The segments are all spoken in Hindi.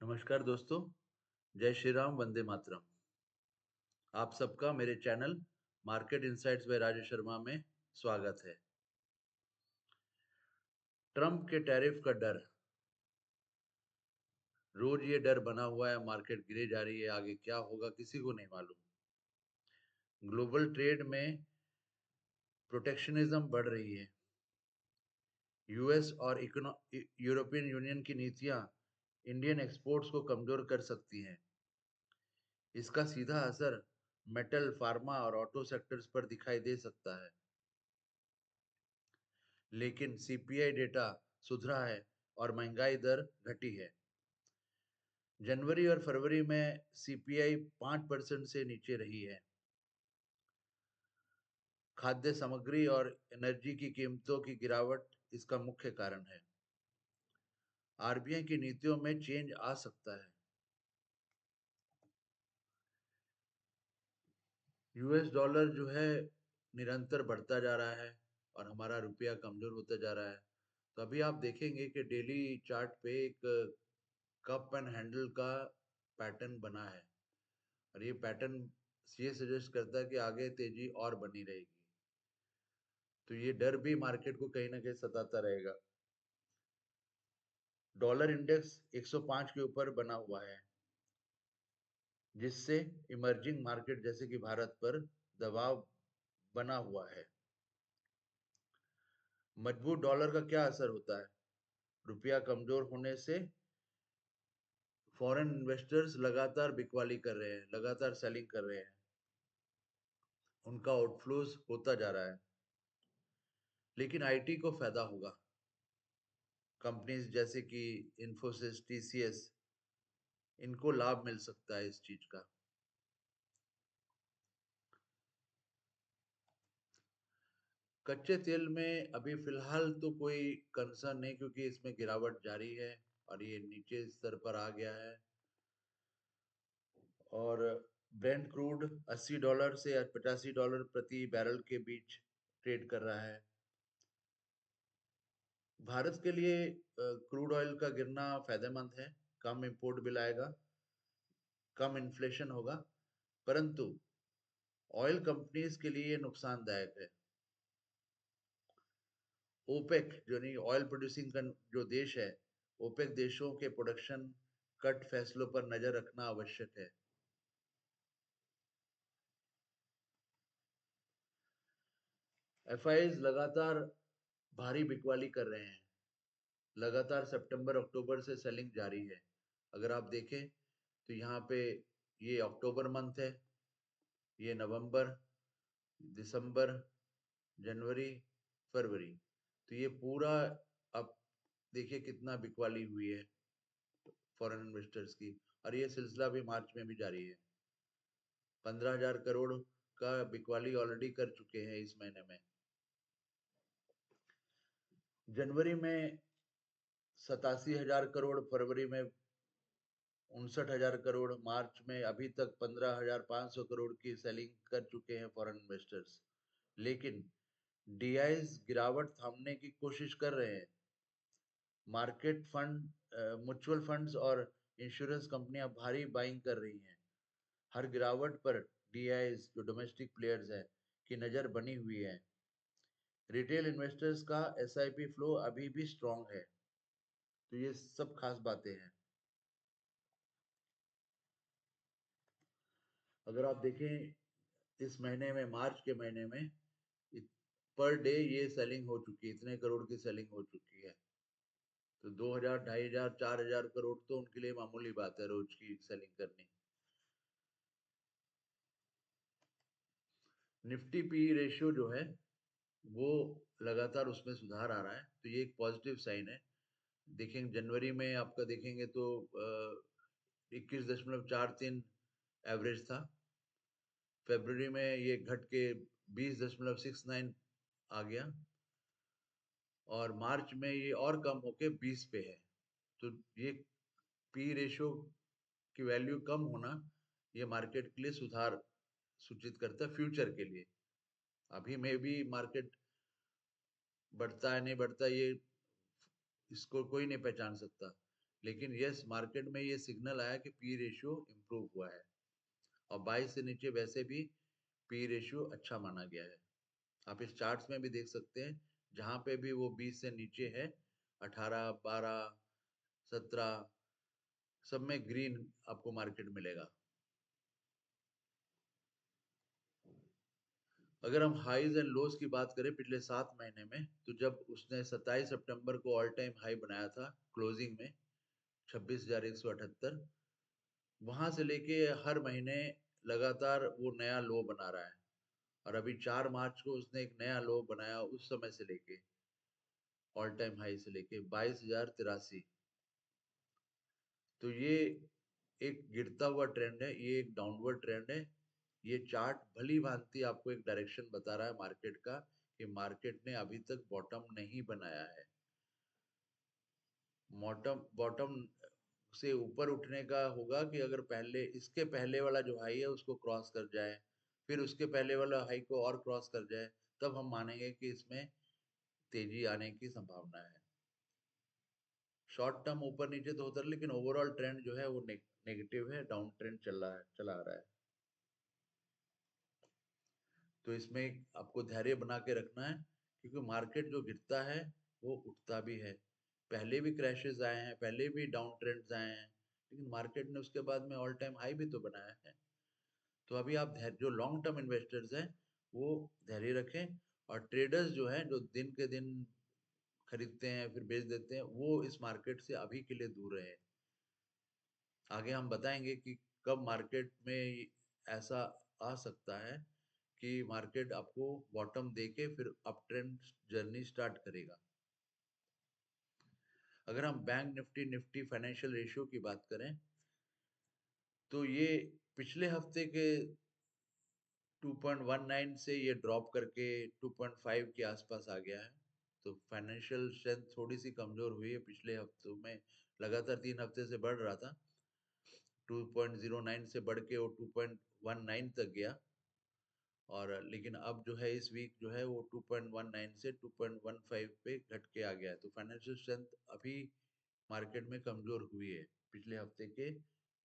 नमस्कार दोस्तों, जय श्री राम, वंदे मातरम। आप सबका मेरे channel market insights by Rajesh Sharma में स्वागत है। ट्रम्प के टैरिफ का डर, रोज ये डर बना हुआ है, मार्केट गिरे जा रही है, आगे क्या होगा किसी को नहीं मालूम। ग्लोबल ट्रेड में प्रोटेक्शनिज्म बढ़ रही है। यूएस और यूरोपियन यूनियन की नीतियां इंडियन एक्सपोर्ट्स को कमजोर कर सकती हैं। इसका सीधा असर मेटल, फार्मा और ऑटो सेक्टर्स पर दिखाई दे सकता है। लेकिन सीपीआई डेटा सुधरा है और महंगाई दर घटी है। जनवरी और फरवरी में सीपीआई 5% से नीचे रही है। खाद्य सामग्री और एनर्जी की कीमतों की गिरावट इसका मुख्य कारण है। आरबीआई की नीतियों में चेंज आ सकता है। यूएस डॉलर जो है निरंतर बढ़ता जा रहा है और हमारा रुपया कमजोर होता जा रहा है। तो अभी आप देखेंगे कि डेली चार्ट पे एक कप एंड हैंडल का पैटर्न बना है और ये पैटर्न ये सजेस्ट करता है कि आगे तेजी और बनी रहेगी। तो ये डर भी मार्केट को कहीं ना कहीं सताता रहेगा। डॉलर इंडेक्स 105 के ऊपर बना हुआ है, जिससे इमर्जिंग मार्केट जैसे कि भारत पर दबाव बना हुआ है। मजबूत डॉलर का क्या असर होता है? रुपया कमजोर होने से फॉरेन इन्वेस्टर्स लगातार बिकवाली कर रहे हैं, लगातार सेलिंग कर रहे हैं, उनका आउटफ्लोज होता जा रहा है। लेकिन आईटी को फायदा होगा। कंपनीज जैसे कि इन्फोसिस, टीसीएस, इनको लाभ मिल सकता है इस चीज का। कच्चे तेल में अभी फिलहाल तो कोई कंसर्न नहीं, क्योंकि इसमें गिरावट जारी है और ये नीचे स्तर पर आ गया है। और ब्रेंट क्रूड $80 से $85 प्रति बैरल के बीच ट्रेड कर रहा है। भारत के लिए क्रूड ऑयल का गिरना फायदेमंद है। कम इंपोर्ट बिल आएगा, कम इन्फ्लेशन होगा, परंतु ऑयल कंपनीज के लिए नुकसानदायक है। ओपेक जो नहीं ऑयल प्रोड्यूसिंग जो देश है, ओपेक देशों के प्रोडक्शन कट फैसलों पर नजर रखना आवश्यक है। एफआईज लगातार भारी बिकवाली कर रहे हैं। लगातार सितंबर अक्टूबर से सेलिंग जारी है। अगर आप देखें तो यहाँ पे ये अक्टूबर मंथ है, ये नवंबर, दिसंबर, जनवरी, फरवरी, तो ये पूरा अब देखिए कितना बिकवाली हुई है फॉरेन इन्वेस्टर्स की। और ये सिलसिला भी मार्च में भी जारी है। 15,000 करोड़ का बिकवाली ऑलरेडी कर चुके हैं इस महीने में। जनवरी में 87,000 करोड़, फरवरी में 59,000 करोड़, मार्च में अभी तक 15,500 करोड़ की सेलिंग कर चुके हैं फॉरेन इन्वेस्टर्स। लेकिन डीआईज गिरावट थामने की कोशिश कर रहे हैं। मार्केट फंड, म्यूचुअल फंड्स और इंश्योरेंस कंपनियां भारी बाइंग कर रही हैं। हर गिरावट पर डीआईज जो डोमेस्टिक प्लेयर्स हैं की नजर बनी हुई है। रिटेल इन्वेस्टर्स का एसआईपी फ्लो अभी भी स्ट्रांग है। तो ये सब खास बातें हैं। अगर आप देखें इस महीने में, मार्च के महीने में पर डे ये सेलिंग हो चुकी है, इतने करोड़ की सेलिंग हो चुकी है। तो 2,000, 2,500, 4,000 करोड़ तो उनके लिए मामूली बात है रोज की सेलिंग करनी। निफ्टी पी रेशियो जो है वो लगातार उसमें सुधार आ रहा है, तो ये एक पॉजिटिव साइन है। देखेंगे जनवरी में आपका देखेंगे तो 21.43 एवरेज था। फरवरी में ये घट के 20.69 आ गया और मार्च में ये और कम होके 20 पे है। तो ये पी रेशियो की वैल्यू कम होना ये मार्केट के लिए सुधार सूचित करता है फ्यूचर के लिए। अभी में भी मार्केट बढ़ता है नहीं बढ़ता ये इसको कोई नहीं पहचान सकता, लेकिन यस मार्केट में ये सिग्नल आया कि पी रेशियो इम्प्रूव हुआ है और 22 से नीचे वैसे भी पी रेशियो अच्छा माना गया है। आप इस चार्ट्स में भी देख सकते हैं, जहां पे भी वो 20 से नीचे है, 18, 12, 17 सब में ग्रीन आपको मार्केट मिलेगा। अगर हम हाईज एंड लोज की बात करें पिछले 7 महीने में, तो जब उसने 27 सितंबर को ऑल टाइम हाई बनाया था क्लोजिंग में 26,178, वहां से लेके हर महीने लगातार वो नया लो बना रहा है और अभी 4 मार्च को उसने एक नया लो बनाया, उस समय से लेके ऑल टाइम हाई से लेके 22,083। तो ये एक गिरता हुआ ट्रेंड है, ये एक डाउनवर्ड ट्रेंड है। ये चार्ट भली भांति आपको एक डायरेक्शन बता रहा है मार्केट का, कि मार्केट ने अभी तक बॉटम नहीं बनाया है। बॉटम से ऊपर उठने का होगा कि अगर पहले इसके पहले वाला जो हाई है उसको क्रॉस कर जाए, फिर उसके पहले वाला हाई को और क्रॉस कर जाए, तब हम मानेंगे कि इसमें तेजी आने की संभावना है। शॉर्ट टर्म ऊपर नीचे तो होता है, लेकिन ओवरऑल ट्रेंड जो है वो नेगेटिव है, डाउन ट्रेंड चला आ रहा है। तो इसमें आपको धैर्य बना के रखना है, क्योंकि मार्केट जो गिरता है वो उठता भी है। पहले भी क्रैशेस आए हैं, पहले भी डाउन ट्रेंड्स आए हैं, लेकिन मार्केट ने उसके बाद में ऑल टाइम हाई भी तो बनाया है। तो अभी आप जो लॉन्ग टर्म इन्वेस्टर्स हैं वो धैर्य रखें, और ट्रेडर्स जो हैं जो दिन के दिन खरीदते हैं फिर बेच देते हैं, वो इस मार्केट से अभी के लिए दूर रहे। आगे हम बताएंगे कि कब मार्केट में ऐसा आ सकता है कि मार्केट आपको बॉटम देके फिर अप ट्रेंड जर्नी स्टार्ट करेगा। अगर हम बैंक निफ्टी फाइनेंशियल रेशियो की बात करें, तो ये पिछले हफ्ते के 2.19 से ये ड्रॉप करके 2.5 के आसपास आ गया है। तो फाइनेंशियल स्ट्रेंथ थोड़ी सी कमजोर हुई है पिछले हफ्तों में, लगातार 3 हफ्ते से बढ़ रहा था, 2.09 से बढ़ के वो 2.19 तक गया, और लेकिन अब जो है इस वीक जो है वो 2.19 से 2.15 पे घट के आ गया है। तो फाइनेंशियल स्ट्रेंथ अभी मार्केट में कमजोर हुई है पिछले हफ्ते के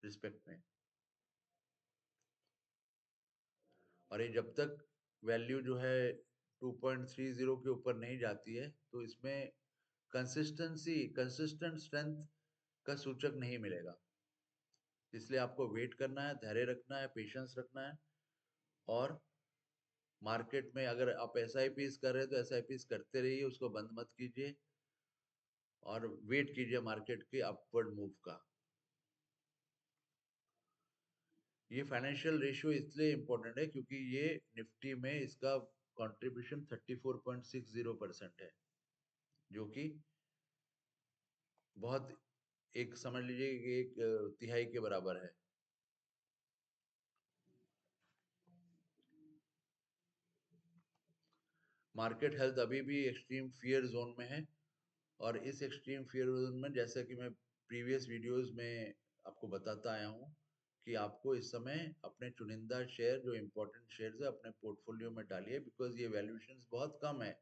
रिस्पेक्ट में। और ये जब तक वैल्यू जो है 2.30 के ऊपर नहीं जाती है, तो इसमें कंसिस्टेंट स्ट्रेंथ का सूचक नहीं मिलेगा। इसलिए आपको वेट करना है, धैर्य रखना है, पेशेंस रखना है, और मार्केट में अगर आप एसआईपीज कर रहे हैं तो एसआईपीज करते रहिए, उसको बंद मत कीजिए, और वेट कीजिए मार्केट के अपवर्ड मूव का। ये फाइनेंशियल रेशियो इसलिए इम्पोर्टेंट है क्योंकि ये निफ्टी में इसका कंट्रीब्यूशन 34.60% है, जो कि बहुत, एक समझ लीजिए कि एक तिहाई के बराबर है। मार्केट हेल्थ अभी भी एक्सट्रीम फियर जोन में है, और इस एक्सट्रीम फियर जोन में, जैसा कि मैं प्रीवियस वीडियोस में आपको बताता आया हूँ, कि आपको इस समय अपने चुनिंदा शेयर, जो इम्पोर्टेंट शेयर्स है, अपने पोर्टफोलियो में डालिए, बिकॉज ये वैल्यूएशंस बहुत कम है।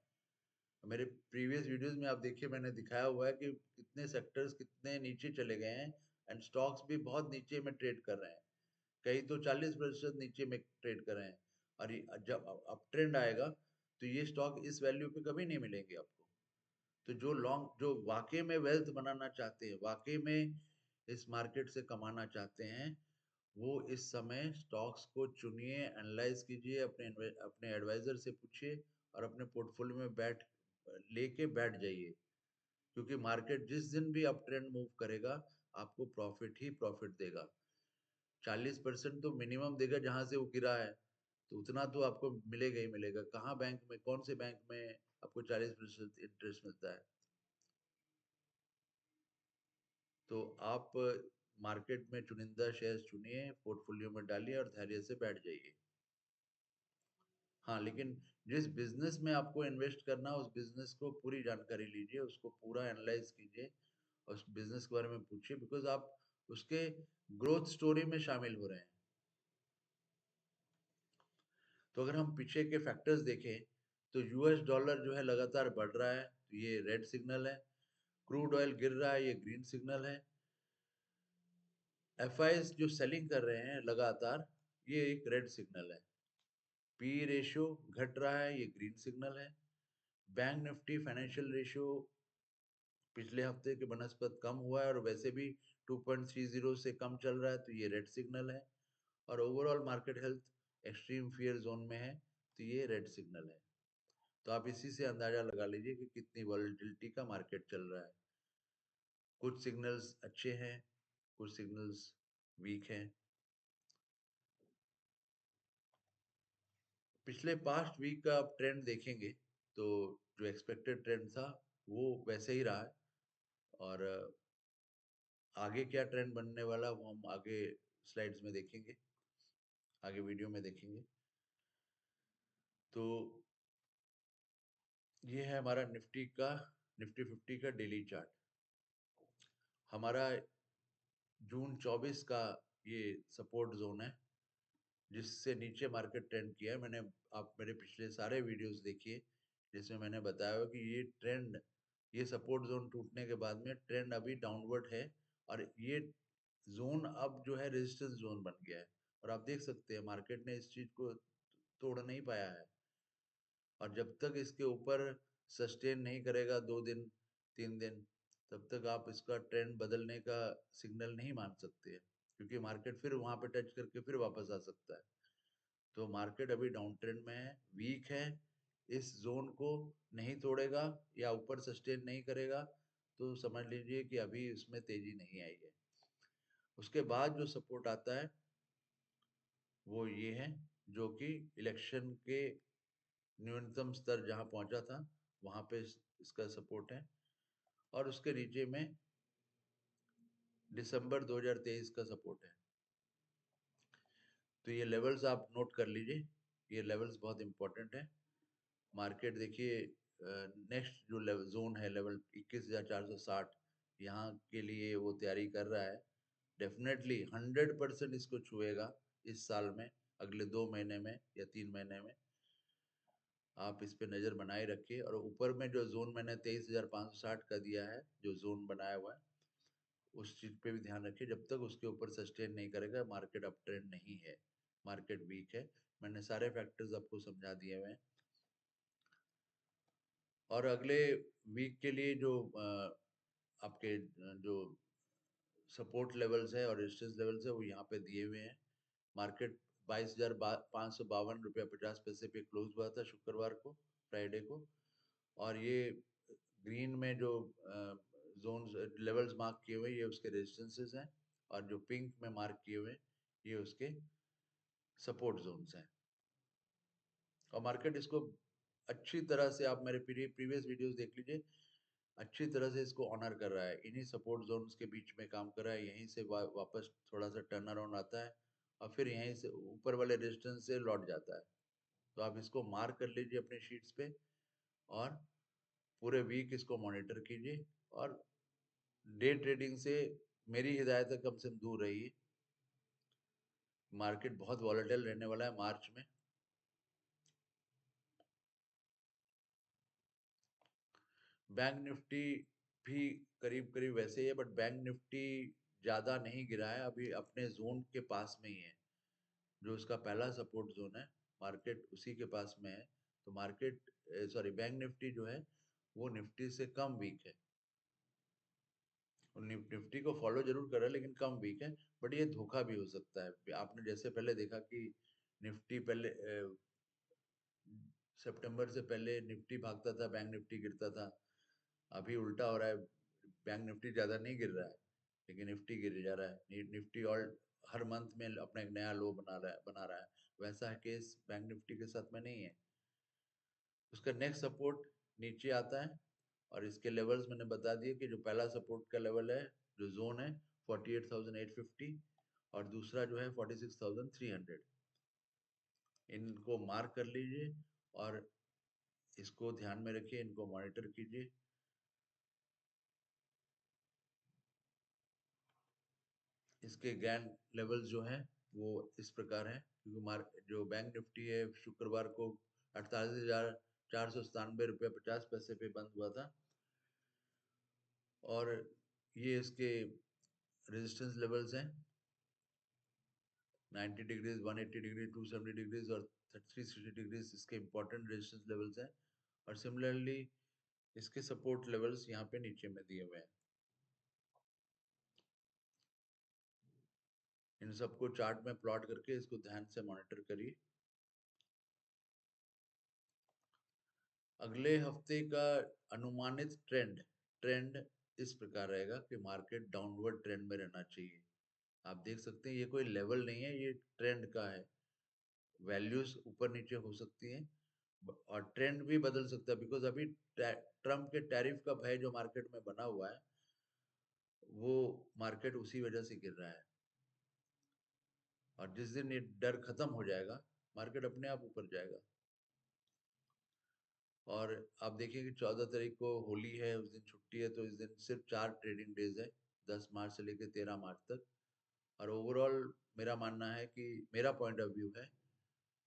मेरे प्रीवियस वीडियोस में आप देखिए, मैंने दिखाया हुआ है कि कितने सेक्टर्स कितने नीचे चले गए हैं, एंड स्टॉक्स भी बहुत नीचे में ट्रेड कर रहे हैं, कई तो 40% नीचे में ट्रेड कर रहे हैं। और जब अप ट्रेंड आएगा तो ये स्टॉक इस वैल्यू पे कभी नहीं मिलेंगे आपको। तो जो वाकई में वेल्थ बनाना चाहते हैं, वाकई में इस मार्केट से कमाना चाहते हैं, वो इस समय स्टॉक्स को चुनिए, एनालाइज कीजिए, अपने एडवाइजर से पूछिए, और अपने पोर्टफोलियो में लेके बैठ जाइए, क्योंकि मार्केट जिस दिन भी अप ट्रेंड मूव करेगा, आपको प्रॉफिट ही प्रॉफिट देगा। 40% तो मिनिमम देगा जहां से वो गिरा है, तो उतना तो आपको मिलेगा ही मिलेगा। कहाँ बैंक में, कौन से बैंक में आपको 40% इंटरेस्ट मिलता है? तो आप मार्केट में चुनिंदा शेयर्स चुनिए, पोर्टफोलियो में डालिए, और धैर्य से बैठ जाइए। हाँ, लेकिन जिस बिजनेस में आपको इन्वेस्ट करना, उस बिजनेस को पूरी जानकारी लीजिए, उसको पूरा एनालाइज कीजिए, और उस बिजनेस के बारे में पूछिए, बिकॉज आप उसके ग्रोथ स्टोरी में शामिल हो रहे हैं। तो अगर हम पीछे के फैक्टर्स देखें, तो यूएस डॉलर जो है लगातार बढ़ रहा है, तो ये रेड सिग्नल है। क्रूड ऑयल गिर रहा है, ये ग्रीन सिग्नल है। एफआईएस जो सेलिंग कर रहे हैं लगातार, ये एक रेड सिग्नल है। पी रेशियो घट रहा है, ये ग्रीन सिग्नल है। बैंक निफ्टी फाइनेंशियल रेशियो पिछले हफ्ते के बनस्पत कम हुआ है और वैसे भी 2.30 से कम चल रहा है, तो ये रेड सिग्नल है। और overall market health extreme fear zone में है, तो ये रेड सिग्नल है। तो आप इसी से अंदाजा लगा लीजिए कि कितनी वॉलेटिलिटी का मार्केट चल रहा है। कुछ सिग्नल्स अच्छे हैं, कुछ सिग्नल्स वीक हैं। पिछले पास्ट वीक का आप ट्रेंड देखेंगे तो जो एक्सपेक्टेड ट्रेंड था वो वैसे ही रहा है। और आगे क्या ट्रेंड बनने वाला वो हम आगे स्लाइड्स में देखेंगे, आगे वीडियो में देखेंगे। तो ये है हमारा निफ्टी 50 का डेली चार्ट। हमारा जून 24 का ये सपोर्ट जोन है, जिससे नीचे मार्केट ट्रेंड किया है। आप मेरे पिछले सारे वीडियोस देखिए, जिसमें मैंने बताया कि ये ट्रेंड, ये सपोर्ट जोन टूटने के बाद में ट्रेंड अभी डाउनवर्ड है, और ये जोन अब जो है रेजिस्टेंस जोन बन गया है। और आप देख सकते हैं मार्केट ने इस चीज को तोड़ नहीं पाया है। और जब तक इसके ऊपर सस्टेन नहीं करेगा 2 दिन 3 दिन, तब तक आप इसका ट्रेंड बदलने का सिग्नल नहीं मान सकते हैं, क्योंकि मार्केट फिर वहां पे टच करके फिर वापस आ सकता है। तो मार्केट अभी डाउन ट्रेंड में है, वीक है। इस जोन को नहीं तोड़ेगा या ऊपर सस्टेन नहीं करेगा तो समझ लीजिए कि अभी इसमें तेजी नहीं आई है। उसके बाद जो सपोर्ट आता है वो ये है, जो कि इलेक्शन के न्यूनतम स्तर जहां पहुंचा था वहां पे इसका सपोर्ट है। और उसके नीचे में दिसंबर 2023 का सपोर्ट है। तो ये लेवल्स आप नोट कर लीजिए, ये लेवल्स बहुत इंपॉर्टेंट है। मार्केट देखिए, नेक्स्ट जो लेवल जोन है लेवल 21,460, यहाँ के लिए वो तैयारी कर रहा है। डेफिनेटली 100% इसको छुएगा इस साल में, अगले 2 महीने में या 3 महीने में। आप इस पे नज़र बनाए रखिए। और ऊपर में जो जोन मैंने 23,560 का दिया है, जो जोन बनाया हुआ है, उस चीज पे भी ध्यान रखिए। जब तक उसके ऊपर सस्टेन नहीं करेगा मार्केट अप ट्रेंड नहीं है, मार्केट वीक है। मैंने सारे फैक्टर्स आपको समझा दिए हुए हैं। और अगले वीक के लिए जो आपके जो सपोर्ट लेवल्स है और रेजिस्टेंस लेवल्स है वो यहाँ पे दिए हुए हैं। मार्केट 22,552 रुपया 50 पैसे पे क्लोज हुआ था शुक्रवार को, फ्राइडे को। और ये ग्रीन में जो जोन्स लेवल्स मार्क किए हुए ये उसके रेजिस्टेंसेस हैं, और जो पिंक में मार्क किए हुए ये उसके सपोर्ट जोन्स हैं। और मार्केट इसको अच्छी तरह से, आप मेरे प्रीवियस वीडियोस देख लीजिए, अच्छी तरह से इसको ऑनर कर रहा है। इन्हीं सपोर्ट जोन्स के बीच में काम कर रहा है, यहीं से वापस थोड़ा सा टर्न अराउंड आता है और फिर यहीं से ऊपर वाले रेजिस्टेंस से लौट जाता है। तो आप इसको मार्क कर लीजिए अपने शीट्स पे, और पूरे वीक इसको मॉनिटर कीजिए। और डे ट्रेडिंग से मेरी हिदायत है कम से कम दूर रहिए। मार्केट बहुत वॉलेटाइल रहने वाला है मार्च में। बैंक निफ्टी भी करीब करीब वैसे ही है, बट बैंक निफ्टी ज्यादा नहीं गिरा है, अभी अपने जोन के पास में ही है। जो उसका पहला सपोर्ट जोन है, मार्केट उसी के पास में है। तो मार्केट, सॉरी, बैंक निफ्टी जो है वो निफ्टी से कम वीक है। निफ्टी को फॉलो जरूर कर रहा है लेकिन कम वीक है। बट ये धोखा भी हो सकता है। आपने जैसे पहले देखा कि निफ्टी पहले सितंबर से पहले निफ्टी भागता था, बैंक निफ्टी गिरता था। अभी उल्टा हो रहा है, बैंक निफ्टी ज्यादा नहीं गिर रहा है लेकिन निफ्टी गिर जा रहा है। निफ्टी और हर मंथ में अपना एक नया लो बना रहा है। वैसा केस बैंक निफ्टी के साथ में नहीं है। उसका नेक्स्ट सपोर्ट नीचे आता है, और इसके लेवल्स मैंने बता दिए कि जो पहला सपोर्ट का लेवल है, जो जोन है 48,850, और दूसरा जो है 46,300। इनको मार्क कर लीजिए और इसको ध्यान में रखिए, इनको मॉनिटर कीजिए। इसके गैन लेवल्स जो हैं वो इस प्रकार हैं, क्योंकि जो बैंक निफ्टी है शुक्रवार को 48,497 रुपया 50 पैसे पे बंद हुआ था। और ये इसके रेजिस्टेंस लेवल्स हैं 90 डिग्रीज, 180 डिग्री, 270 डिग्रीज और 360 डिग्रीज इसके इंपॉर्टेंट रेजिस्टेंस लेवल्स हैं। और सिमिलरली इसके सपोर्ट लेवल्स यहाँ पे नीचे में दिए हुए हैं। इन सबको चार्ट में प्लॉट करके इसको ध्यान से मॉनिटर करिए। अगले हफ्ते का अनुमानित ट्रेंड इस प्रकार रहेगा कि मार्केट डाउनवर्ड ट्रेंड में रहना चाहिए। आप देख सकते हैं ये कोई लेवल नहीं है, ये ट्रेंड का है। वैल्यूज ऊपर नीचे हो सकती हैं और ट्रेंड भी बदल सकता है, बिकॉज अभी ट्रम्प के टैरिफ का भय जो मार्केट में बना हुआ है वो मार्केट उसी वजह से गिर रहा है। और जिस दिन ये डर खत्म हो जाएगा मार्केट अपने आप ऊपर जाएगा। और आप देखिए कि 14 तारीख को होली है, उस दिन छुट्टी है, तो इस दिन सिर्फ 4 ट्रेडिंग डेज है, 10 मार्च से लेकर 13 मार्च तक। और ओवरऑल मेरा मानना है कि मेरा पॉइंट ऑफ व्यू है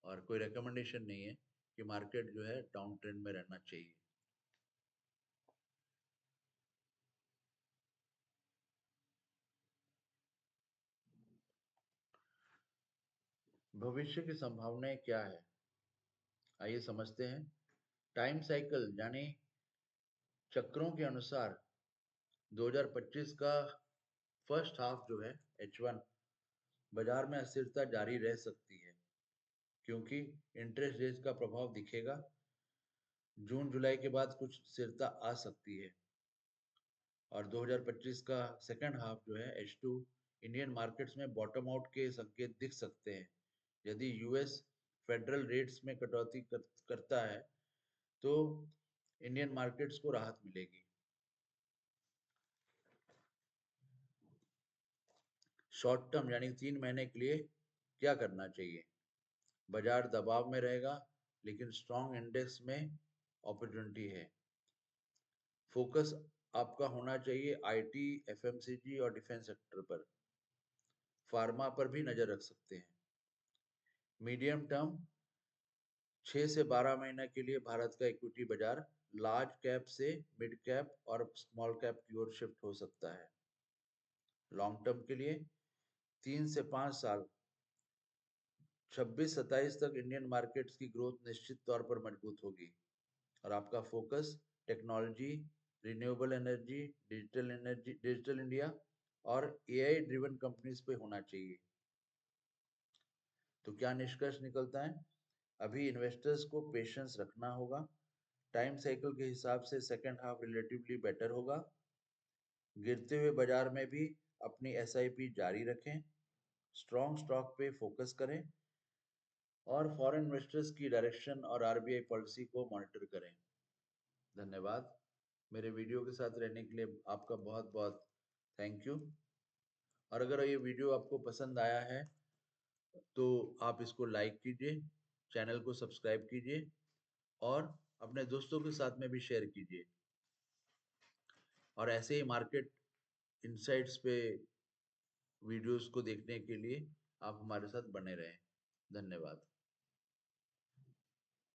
और कोई रिकमेंडेशन नहीं है कि मार्केट जो है डाउन ट्रेंड में रहना चाहिए। भविष्य की संभावनाएं क्या है, आइए समझते हैं। टाइम साइकिल यानी चक्रों के अनुसार 2025 का फर्स्ट हाफ जो है H1 बाजार में अस्थिरता जारी रह सकती है, क्योंकि इंटरेस्ट रेट का प्रभाव दिखेगा। जून जुलाई के बाद कुछ स्थिरता आ सकती है। और 2025 का सेकेंड हाफ जो है H2 इंडियन मार्केट्स में बॉटम आउट के संकेत दिख सकते हैं। यदि यूएस फेडरल रेट्स में कटौती करता है तो इंडियन मार्केट्स को राहत मिलेगी। शॉर्ट टर्म यानी 3 महीने के लिए क्या करना चाहिए? बाजार दबाव में रहेगा लेकिन स्ट्रॉन्ग इंडेक्स में अपॉर्चुनिटी है। फोकस आपका होना चाहिए आईटी, एफएमसीजी और डिफेंस सेक्टर पर। फार्मा पर भी नजर रख सकते हैं। मीडियम टर्म 6 से 12 महीने के लिए भारत का इक्विटी बाजार लार्ज कैप से मिड कैप और स्मॉल कैप की ओर शिफ्ट हो सकता है। लॉन्ग टर्म के लिए 3 से 5 साल 26-27 तक इंडियन मार्केट्स की ग्रोथ निश्चित तौर पर मजबूत होगी। और आपका focus technology, renewable energy, digital India और एआई ड्रिवन कंपनीज पे होना चाहिए। तो क्या निष्कर्ष निकलता है? अभी इन्वेस्टर्स को पेशेंस रखना होगा। टाइम साइकिल के हिसाब से सेकेंड हाफ रिलेटिवली बेटर होगा। गिरते हुए बाजार में भी अपनी एसआईपी जारी रखें, स्ट्रॉन्ग स्टॉक पे फोकस करें और फॉरेन इन्वेस्टर्स की डायरेक्शन और आरबीआई पॉलिसी को मॉनिटर करें। धन्यवाद। मेरे वीडियो के साथ रहने के लिए आपका बहुत बहुत थैंक यू। और अगर ये वीडियो आपको पसंद आया है तो आप इसको लाइक कीजिए, चैनल को सब्सक्राइब कीजिए और अपने दोस्तों के साथ में भी शेयर कीजिए। और ऐसे ही मार्केट इनसाइट्स पे वीडियोस को देखने के लिए आप हमारे साथ बने रहें। धन्यवाद।